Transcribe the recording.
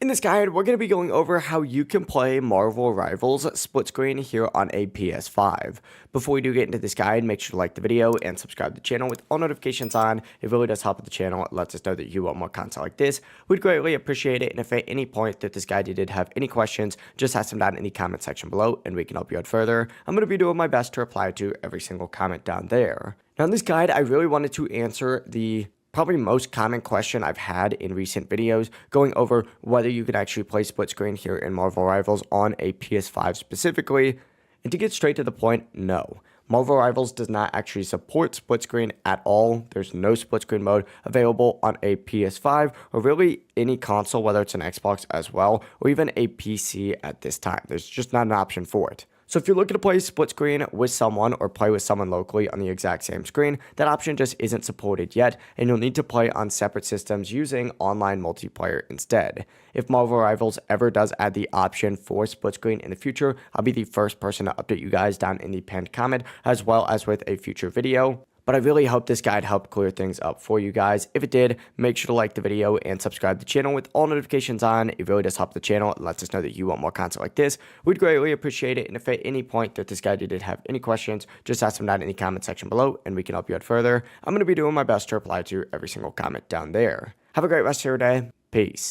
In this guide, we're going to be going over how you can play Marvel Rivals split screen here on a PS5. Before we do get into this guide, make sure to like the video and subscribe to the channel with all notifications on. It really does help with the channel. It lets us know that you want more content like this. We'd greatly appreciate it. And if at any point that this guide you did have any questions, just ask them down in the comment section below and we can help you out further. I'm going to be doing my best to reply to every single comment down there. Now in this guide, I really wanted to answer the probably most common question I've had in recent videos, going over whether you can actually play split screen here in Marvel Rivals on a PS5 specifically. And to get straight to the point, no. Marvel Rivals does not actually support split screen at all. There's no split screen mode available on a PS5 or really any console, whether it's an Xbox as well, or even a PC at this time. There's just not an option for it. So if you're looking to play split screen with someone or play with someone locally on the exact same screen, that option just isn't supported yet, and you'll need to play on separate systems using online multiplayer instead. If Marvel Rivals ever does add the option for split screen in the future, I'll be the first person to update you guys down in the pinned comment, as well as with a future video. But I really hope this guide helped clear things up for you guys. If it did, make sure to like the video and subscribe to the channel with all notifications on. It really does help the channel. It lets us know that you want more content like this. We'd greatly appreciate it. And if at any point that this guide did have any questions, just ask them down in the comment section below and we can help you out further. I'm going to be doing my best to reply to every single comment down there. Have a great rest of your day. Peace.